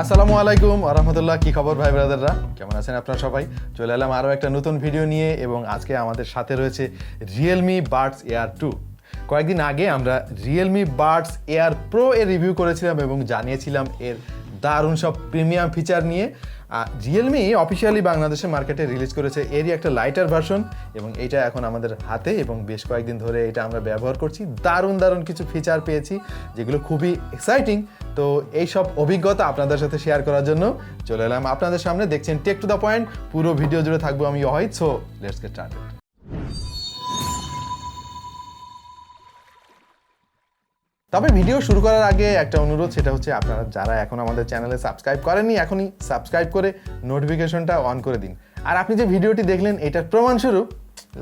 আসসালামু আলাইকুম আরহামতুল্লাহ। কি খবর ভাই ব্রাদাররা, কেমন আছেন আপনারা সবাই? চলে এলাম আরও একটা নতুন ভিডিও নিয়ে এবং আজকে আমাদের সাথে রয়েছে Realme Buds Air 2। কয়েকদিন আগে আমরা Realme Buds Air Pro এর রিভিউ করেছিলাম এবং জানিয়েছিলাম এর দারুণ সব প্রিমিয়াম ফিচার নিয়ে। রিয়েলমি অফিসিয়ালি বাংলাদেশের মার্কেটে রিলিজ করেছে এরই একটা লাইটার ভার্সন এবং এটা এখন আমাদের হাতে এবং বেশ কয়েকদিন ধরে এটা আমরা ব্যবহার করছি। দারুণ কিছু ফিচার পেয়েছি যেগুলো খুবই এক্সাইটিং। তো এই সব অভিজ্ঞতা আপনাদের সাথে শেয়ার করার জন্য চলে এলাম আপনাদের সামনে। দেখছেন টেক টু দ্য পয়েন্ট, পুরো ভিডিও জুড়ে থাকবো আমি Wahid. So let's get started. তবে ভিডিও শুরু করার আগে একটা অনুরোধ, সেটা হচ্ছে আপনারা যারা এখন আমাদের চ্যানেলে সাবস্ক্রাইব করেননি এখনই সাবস্ক্রাইব করে নোটিফিকেশনটা অন করে দিন। আর আপনি যে ভিডিওটি দেখলেন এটার প্রমাণস্বরূপ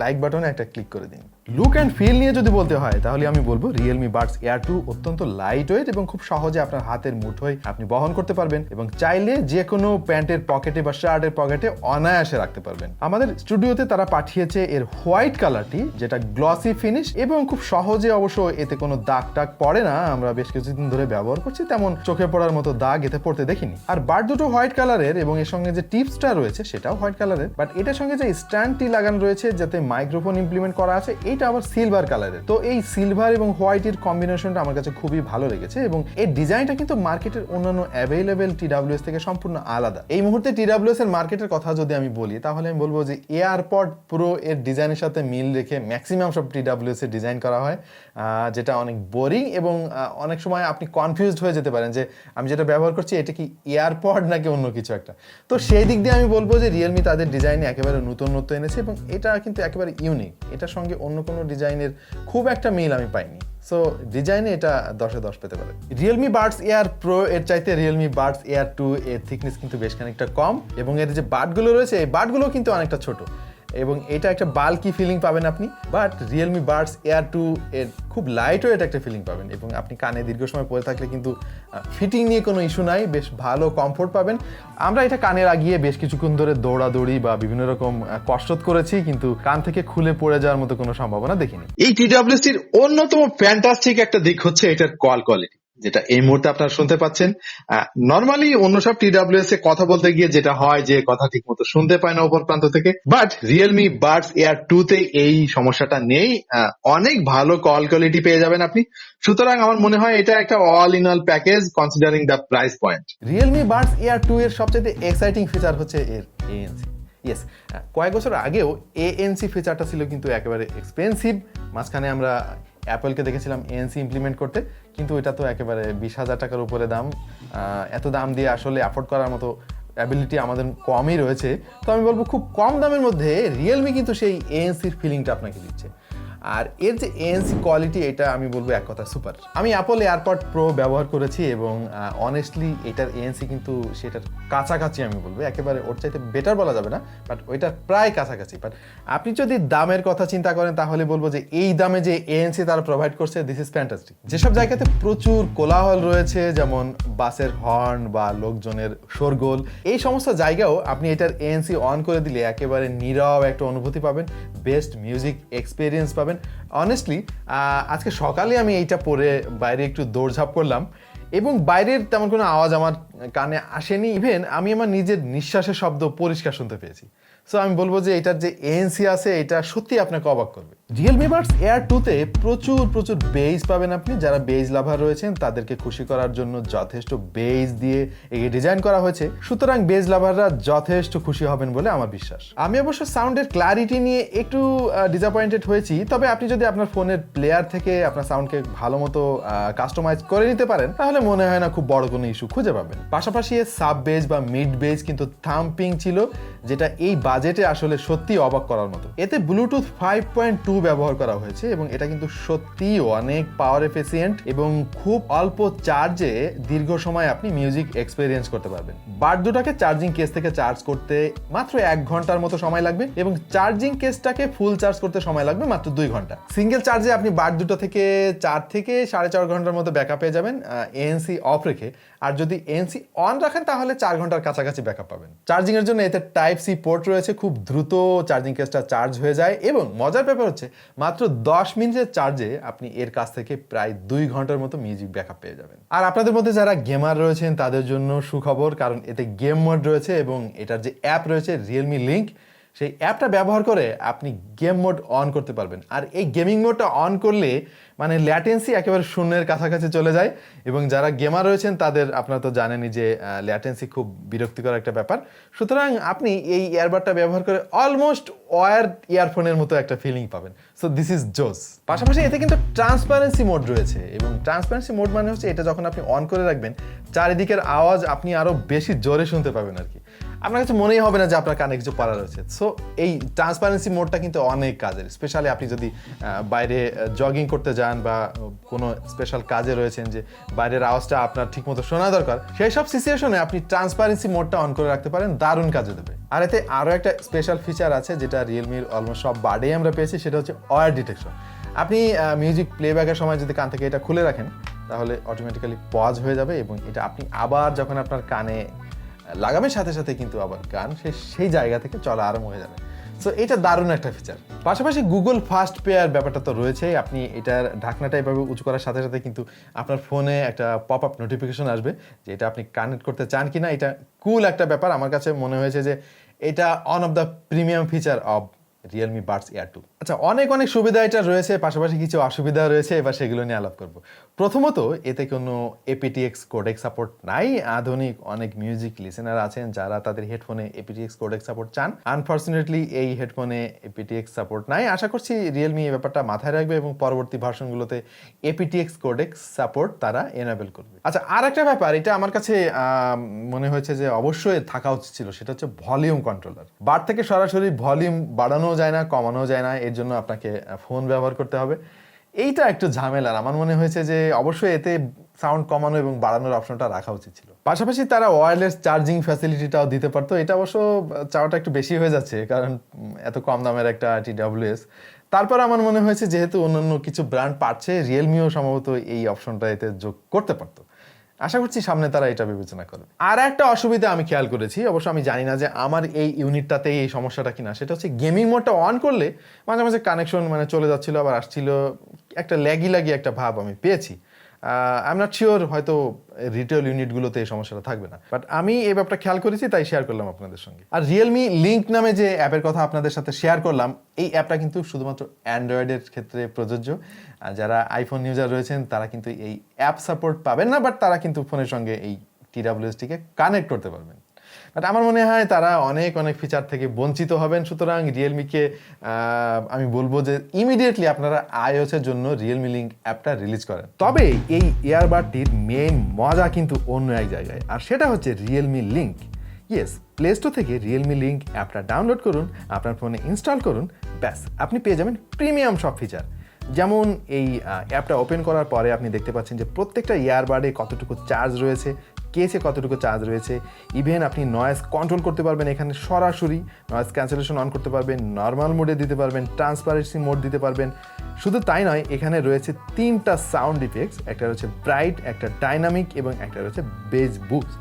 লাইক বাটনে একটা ক্লিক করে দিন। লুক অ্যান্ড ফিল নিয়ে যদি বলতে হয় তাহলে আমি বলবো Realme Buds Air 2 অত্যন্ত লাইট ওয়েট এবং খুব সহজে আপনার হাতের মুঠোয় আপনি বহন করতে পারবেন এবং চাইলে যে কোনো প্যান্টের পকেটে বা শার্টের পকেটে অনায়াসে রাখতে পারবেন। আমাদের স্টুডিওতে তারা পাঠিয়েছে এর হোয়াইট কালারটি, যেটা গ্লসি ফিনিশ এবং খুব সহজে অবশ্য এতে কোনো দাগ টাগ পড়ে না। আমরা বেশ কিছুদিন ধরে ব্যবহার করছি, তেমন চোখে পড়ার মতো দাগ এতে পড়তে দেখিনি। আর বাড দুটো হোয়াইট কালারের এবং এর সঙ্গে যে টিপসটা রয়েছে সেটাও হোয়াইট কালারের, বাট এটার সঙ্গে যে স্ট্যান্ডটি লাগানো রয়েছে যাতে মাইক্রোফোন ইমপ্লিমেন্ট করা আছে, এইটা আবার সিলভার কালারের। তো এই সিলভার এবং হোয়াইটের কম্বিনেশনটা আমার কাছে খুবই ভালো লেগেছে এবং এর ডিজাইনটা কিন্তু মার্কেটের অন্যান্য অ্যাভেলেবেল TWS থেকে সম্পূর্ণ আলাদা। এই মুহূর্তে TWS এর মার্কেটের কথা যদি আমি বলি তাহলে আমি বলবো যে এয়ারপড প্রো এর ডিজাইনের সাথে মিল রেখে ম্যাক্সিমাম সব TWS এর ডিজাইন করা হয়, যেটা অনেক বোরিং এবং অনেক সময় আপনি কনফিউজড হয়ে যেতে পারেন যে আমি যেটা ব্যবহার করছি এটা কি এয়ারপড নাকি অন্য কিছু একটা। তো সেই দিক দিয়ে আমি বলবো যে রিয়েলমি তাদের ডিজাইনে একেবারে নতুনত্ব এনেছে এবং এটা কিন্তু একেবারে ইউনিক। এটার সঙ্গে অন্য কোনো ডিজাইনের খুব একটা মিল আমি পাইনি। সো ডিজাইনে এটা 10-এ 10 পেতে পারে। Realme Buds Air Pro এর চাইতে Realme Buds Air 2 এর থিকনেস কিন্তু বেশ খানিকটা কম এবং এর যে বাডগুলো রয়েছে এই বাডগুলো কিন্তু অনেকটা ছোট এবং এটা একটা বাল্কি ফিলিং পাবেন আপনি। বাট Realme Buds Air 2 এর খুব লাইট ওয়েট একটা ফিলিং পাবেন এবং আপনি কানে দীর্ঘ সময় পরে থাকলে কিন্তু ফিটিং নিয়ে কোনো ইস্যু নাই, বেশ ভালো কমফোর্ট পাবেন। আমরা এটা কানে লাগিয়ে বেশ কিছুক্ষণ ধরে দৌড়াদৌড়ি বা বিভিন্ন রকম কসরত করেছি, কিন্তু কান থেকে খুলে পড়ে যাওয়ার মতো কোনো সম্ভাবনা দেখিনি। এই TWS-টির অন্যতম ফ্যান্টাস্টিক একটা দিক হচ্ছে এটার কল কোয়ালিটি, যেটা এই মুহূর্তে আপনারা শুনতে পাচ্ছেন। নর্মালি অন্য সব TWS এ কথা বলতে গিয়ে যেটা হয় যে কথা ঠিক মতো শুনতে পায় না উপর প্রান্ত থেকে, বাট Realme Buds Air 2 তে এই সমস্যাটা নেই। অনেক ভালো কল কোয়ালিটি পেয়ে যাবেন আপনি। সুতরাং আমার মনে হয় এটা একটা all in all package considering the price point. Realme Buds Air 2 এর সবচেয়ে এক্সাইটিং ফিচার হচ্ছে এর ANC। ইয়েস, কয়েক বছর আগেও ANC ফিচারটা ছিল কিন্তু একেবারে এক্সপেন্সিভ। মাঝখানে আমরা অ্যাপলকে দেখেছিলাম ANC ইমপ্লিমেন্ট করতে, কিন্তু এটা তো একেবারে 20,000 টাকার উপরে দাম। এত দাম দিয়ে আসলে অ্যাফোর্ড করার মতো অ্যাবিলিটি আমাদের কমই রয়েছে। তো আমি বলবো খুব কম দামের মধ্যে রিয়েলমি কিন্তু সেই ANCর ফিলিংটা আপনাকে দিচ্ছে। আর এর যে ANC কোয়ালিটি, এটা আমি বলবো এক কথা সুপার। আমি অ্যাপল এয়ারপড প্রো ব্যবহার করেছি এবং অনেস্টলি এটার ANC কিন্তু সেটার কাছাকাছি, আমি বলবো একেবারে ওর চাইতে বেটার বলা যাবে না, বাট ওইটার প্রায় কাছাকাছি। বাট আপনি যদি দামের কথা চিন্তা করেন তাহলে বলবো যে এই দামে যে ANC তারা প্রোভাইড করছে, দিস ইজ ফ্যান্টাস্টিক। যেসব জায়গাতে প্রচুর কোলাহল রয়েছে, যেমন বাসের হর্ন বা লোকজনের শোরগোল, এই সমস্ত জায়গাও আপনি এটার ANC অন করে দিলে একেবারে নীরব একটা অনুভূতি পাবেন, বেস্ট মিউজিক এক্সপিরিয়েন্স পাবেন। অনেস্টলি আজকে সকালে আমি এইটা পরে বাইরে একটু দৌড়ঝাঁপ করলাম এবং বাইরের তেমন কোনো আওয়াজ আমার কানে আসেনি। ইভেন আমি আমার নিজের নিঃশ্বাসের শব্দ পরিষ্কার শুনতে পেয়েছি। সো আমি বলবো যে এটার যে ANC আছে এটা সত্যি আপনাকে অবাক করবে। Realme Buds Air 2 তে প্রচুর বেজ পাবেন আপনি। যারা বেজ লাভার রয়েছেন তাদেরকে খুশি করার জন্য যথেষ্ট বেজ দিয়ে এই ডিজাইন করা হয়েছে, সুতরাং বেজ লাভাররা যথেষ্ট খুশি হবেন বলে আমার বিশ্বাস। আমি অবশ্য সাউন্ডের ক্ল্যারিটি নিয়ে একটু ডিসঅ্যাপয়েন্টেড হয়েছি, তবে আপনি যদি আপনার ফোনের প্লেয়ার থেকে আপনার সাউন্ডকে ভালো মতো কাস্টমাইজ করে নিতে পারেন তাহলে মনে হয় না খুব বড় কোনো ইস্যু খুঁজে পাবেন। পাশাপাশি সাব বেজ বা মিড বেজ কিন্তু থাম্পিং ছিল, যেটা এই বাজেটে আসলে সত্যি অবাক করার মতো। এতে ব্লুটুথ 5.2 ব্যবহার করা হয়েছে এবং এটা কিন্তু সত্যি অনেক পাওয়ার এফিসিয়েন্ট এবং খুব অল্প চার্জে দীর্ঘ সময় আপনি মিউজিক এক্সপেরিয়েন্স করতে পারবেন। বাড দুটাকে চার্জিং কেস থেকে চার্জ করতে মাত্র 1 ঘন্টার মতো সময় লাগবে এবং চার্জিং কেসটাকে ফুল চার্জ করতে সময় লাগবে মাত্র 2 ঘন্টা। সিঙ্গেল চার্জে আপনি বাড দুটো থেকে 4 থেকে 4.5 ঘন্টার মতো ব্যাকআপ পেয়ে যাবেন ANC অফ রেখে। আর যদি ANC অন রাখেন তাহলে 4 ঘন্টার কাছাকাছি ব্যাকআপ পাবেন। চার্জিং এর জন্য এতে টাইপ সি পোর্ট রয়েছে রয়েছে, খুব দ্রুত চার্জিং কেসটা চার্জ হয়ে যায় এবং মজার ব্যাপার হচ্ছে মাত্র 10 মিনিটের চার্জে আপনি এর কাছ থেকে প্রায় 2 ঘন্টার মতো মিউজিক ব্যাকআপ পেয়ে যাবেন। আর আপনাদের মধ্যে যারা গেমার রয়েছেন তাদের জন্য সুখবর, কারণ এতে গেম মোড রয়েছে এবং এটার যে অ্যাপ রয়েছে রিয়েলমি লিঙ্ক, সেই অ্যাপটা ব্যবহার করে আপনি গেম মোড অন করতে পারবেন। আর এই গেমিং মোডটা অন করলে মানে ল্যাটেন্সি একেবারে শূন্যের কাছাকাছি চলে যায় এবং যারা গেমার রয়েছেন তাদের আপনারা তো জানেনই যে ল্যাটেন্সি খুব বিরক্তিকর একটা ব্যাপার। সুতরাং আপনি এই ইয়ারবাডটা ব্যবহার করে অলমোস্ট ওয়্যার ইয়ারফোনের মতো একটা ফিলিং পাবেন। সো দিস ইজ জোস। পাশাপাশি এতে কিন্তু ট্রান্সপারেন্সি মোড রয়েছে এবং ট্রান্সপারেন্সি মোড মানে হচ্ছে এটা যখন আপনি অন করে রাখবেন চারিদিকের আওয়াজ আপনি আরও বেশি জোরে শুনতে পাবেন আর কি। আপনার কাছে মনেই হবে না যে আপনার কানে কিছু পড়া রয়েছে। সো এই ট্রান্সপারেন্সি মোডটা কিন্তু অনেক কাজের, স্পেশালি আপনি যদি বাইরে জগিং করতে যান বা কোনো স্পেশাল কাজে রয়েছেন যে বাইরের আওয়াজটা আপনার ঠিকমতো শোনা দরকার, সেই সব সিচুয়েশনে আপনি ট্রান্সপারেন্সি মোডটা অন করে রাখতে পারেন, দারুণ কাজে দেবে। আর এতে আরও একটা স্পেশাল ফিচার আছে যেটা রিয়েলমির অলমোস্ট সব বাডেই আমরা পেয়েছি, সেটা হচ্ছে ওয়্যার ডিটেকশন। আপনি মিউজিক প্লেব্যাকের সময় যদি কান থেকে এটা খুলে রাখেন তাহলে অটোমেটিক্যালি পজ হয়ে যাবে এবং এটা আপনি আবার যখন আপনার কানে লাগামের সাথে সাথে কিন্তু আবার গান সেই জায়গা থেকে চলা আরম্ভ হয়ে যাবে। সো এটা দারুণ একটা ফিচার। পাশাপাশি গুগল ফাস্ট পেয়ার ব্যাপারটা তো রয়েছে। আপনি এটার ঢাকনাটা এভাবে উঁচু করার সাথে সাথে কিন্তু আপনার ফোনে একটা পপ আপ নোটিফিকেশন আসবে যে এটা আপনি কানেক্ট করতে চান কিনা। এটা কুল একটা ব্যাপার, আমার কাছে মনে হয়েছে যে এটা one of the premium feature of Realme Buds Air 2। আচ্ছা, অনেক সুবিধা এটা রয়েছে, পাশাপাশি কিছু অসুবিধা রয়েছে, এবার সেগুলো নিয়ে আলাপ করব। প্রথমত, এতে কোনো aptX কোডেক সাপোর্ট নাই। আধুনিক অনেক মিউজিক লিসেনার আছেন যারা তাদের হেডফোনে aptX কোডেক সাপোর্ট চান। আনফর্চুনেটলি এই হেডফোনে aptX সাপোর্ট নাই। আশা করছি রিয়েলমি এই ব্যাপারটা মাথায় রাখবে এবং পরবর্তী ভার্সনগুলোতে aptX কোডেক সাপোর্ট তারা এনেবল করবে। আচ্ছা, আর একটা ব্যাপার, এটা আমার কাছে মনে হয়েছে যে অবশ্যই থাকা উচিত ছিল, সেটা হচ্ছে ভলিউম কন্ট্রোলার। বার থেকে সরাসরি ভলিউম বাড়ানো যায় না, কমানো যায় না, এর জন্য আপনাকে ফোন ব্যবহার করতে হবে। এইটা একটু ঝামেলার। আমার মনে হয়েছে যে অবশ্যই এতে সাউন্ড কমানো এবং বাড়ানোর অপশনটা রাখা উচিত ছিল। পাশাপাশি তারা ওয়্যারলেস চার্জিং ফ্যাসিলিটিটাও দিতে পারতো। এটা অবশ্য চাওয়াটা একটু বেশি হয়ে যাচ্ছে, কারণ এত কম দামের একটা TWS। তারপর আমার মনে হয়েছে যেহেতু অন্যান্য কিছু ব্র্যান্ড পাচ্ছে, রিয়েলমিও সম্ভবত এই অপশনটা এতে যোগ করতে পারতো। আশা করছি সামনে তারা এটা বিবেচনা করবে। আর একটা অসুবিধা আমি খেয়াল করেছি, অবশ্য আমি জানি না যে আমার এই ইউনিটটাতেই এই সমস্যাটা কিনা, সেটা হচ্ছে গেমিং মোডটা অন করলে মাঝে মাঝে কানেকশন চলে যাচ্ছিল আবার আসছিল, একটা ল্যাগি একটা ভাব আমি পেয়েছি। আই এম নট শিওর, হয়তো রিটেল ইউনিটগুলোতে এই সমস্যাটা থাকবে না, বাট আমি এই ব্যাপারটা খেয়াল করেছি তাই শেয়ার করলাম আপনাদের সঙ্গে। আর রিয়েলমি লিঙ্ক নামে যে অ্যাপের কথা আপনাদের সাথে শেয়ার করলাম, এই অ্যাপটা কিন্তু শুধুমাত্র অ্যান্ড্রয়েডের ক্ষেত্রে প্রযোজ্য। আর যারা আইফোন ইউজার রয়েছেন তারা কিন্তু এই অ্যাপ সাপোর্ট পাবেন না, বাট তারা কিন্তু ফোনের সঙ্গে এই TWSটিকে কানেক্ট করতে পারবেন। বাট আমার মনে হয় তারা অনেক ফিচার থেকে বঞ্চিত হবেন। সুতরাং রিয়েলমিকে আমি বলবো যে ইমিডিয়েটলি আপনারা iOS-এর জন্য রিয়েলমি লিঙ্ক অ্যাপটা রিলিজ করেন। তবে এই ইয়ারবাডটির মেইন মজা কিন্তু অন্য এক জায়গায়, আর সেটা হচ্ছে Realme link. Yes, play store থেকে রিয়েলমি লিঙ্ক অ্যাপটা ডাউনলোড করুন, আপনার ফোনে ইনস্টল করুন, ব্যাস আপনি পেয়ে যাবেন প্রিমিয়াম সব ফিচার। যেমন এই অ্যাপটা ওপেন করার পরে আপনি দেখতে পাচ্ছেন যে প্রত্যেকটা ইয়ারবাডে কতটুকু চার্জ রয়েছে, কেসে কতটুকু চার্জ রয়েছে। ইভেন আপনি নয়েজ কন্ট্রোল করতে পারবেন, এখানে সরাসরি নয়েজ ক্যান্সেলেশন অন করতে পারবেন, নর্মাল মোডে দিতে পারবেন, ট্রান্সপারেন্সি মোড দিতে পারবেন। শুধু তাই নয়, এখানে রয়েছে 3টা সাউন্ড ইফেক্টস, একটা রয়েছে ব্রাইট, একটা ডাইনামিক এবং একটা রয়েছে বেজ বুস্ট।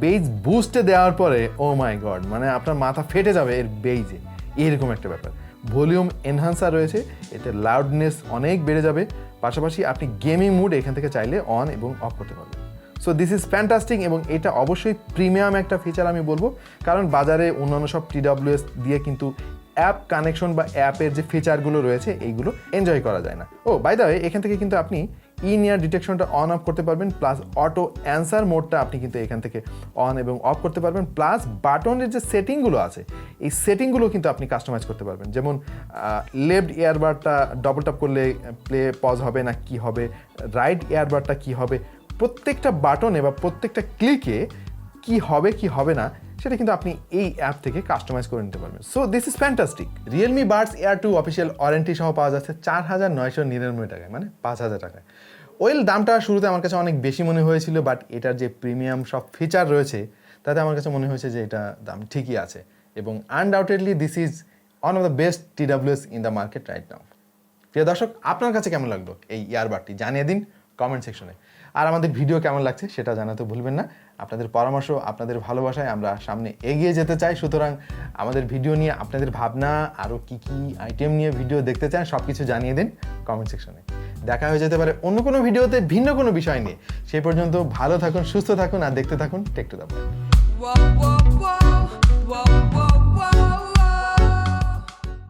বেজ বুস্টে দেওয়ার পরে ও মাই গড, আপনার মাথা ফেটে যাবে এর বেজে, এরকম একটা ব্যাপার। ভলিউম এনহান্সার রয়েছে, এতে লাউডনেস অনেক বেড়ে যাবে। পাশাপাশি আপনি গেমিং মুড এখান থেকে চাইলে অন এবং অফ করতে পারবেন। সো দিস ইজ ফ্যান্টাস্টিক এবং এটা অবশ্যই প্রিমিয়াম একটা ফিচার আমি বলবো, কারণ বাজারে অন্যান্য সব TWS দিয়ে কিন্তু অ্যাপ কানেকশন বা অ্যাপের যে ফিচারগুলো রয়েছে এইগুলো এনজয় করা যায় না। ও বাই দ্য ওয়ে, এখান থেকে কিন্তু আপনি ইন ইয়ার ডিটেকশনটা অন অফ করতে পারবেন, প্লাস অটো অ্যান্সার মোডটা আপনি কিন্তু এখান থেকে অন এবং অফ করতে পারবেন, প্লাস বাটনের যে সেটিংগুলো আছে এই সেটিংগুলো কিন্তু আপনি কাস্টমাইজ করতে পারবেন। যেমন লেফট ইয়ারবাডটা ডবল ট্যাপ করলে প্লে পজ হবে না কি হবে, রাইট ইয়ারবাডটা কি হবে, প্রত্যেকটা বাটনে বা প্রত্যেকটা ক্লিকে কি হবে কি হবে না সেটা কিন্তু আপনি এই অ্যাপ থেকে কাস্টমাইজ করে নিতে পারবেন। So this is fantastic. Realme Buds air 2 official warranty সহ পাওয়া যাচ্ছে 4,999 টাকায়, 5,000 টাকায়। ওয়েল, দামটা শুরুতে আমার কাছে অনেক বেশি মনে হয়েছিল, বাট এটার যে প্রিমিয়াম সব ফিচার রয়েছে তাতে আমার কাছে মনে হয়েছে যে এটা দাম ঠিকই আছে এবং undoubtedly this is one of the best TWS in the market right now. প্রিয় দর্শক, আপনার কাছে কেমন লাগলো এই ইয়ারবাডটি জানিয়ে দিন কমেন্ট সেকশনে। আর আমাদের ভিডিও কেমন লাগছে সেটা জানাতে ভুলবেন না। আপনাদের পরামর্শ, আপনাদের ভালোবাসায় আমরা সামনে এগিয়ে যেতে চাই। সুতরাং আমাদের ভিডিও নিয়ে আপনাদের ভাবনা, আরও কি কি আইটেম নিয়ে ভিডিও দেখতে চান সব কিছু জানিয়ে দিন কমেন্ট সেকশনে। দেখা হয়ে যেতে পারে অন্য কোনো ভিডিওতে ভিন্ন কোনো বিষয় নিয়ে। সেই পর্যন্ত ভালো থাকুন, সুস্থ থাকুন আর দেখতে থাকুন টেক টু দ্য পয়েন্ট।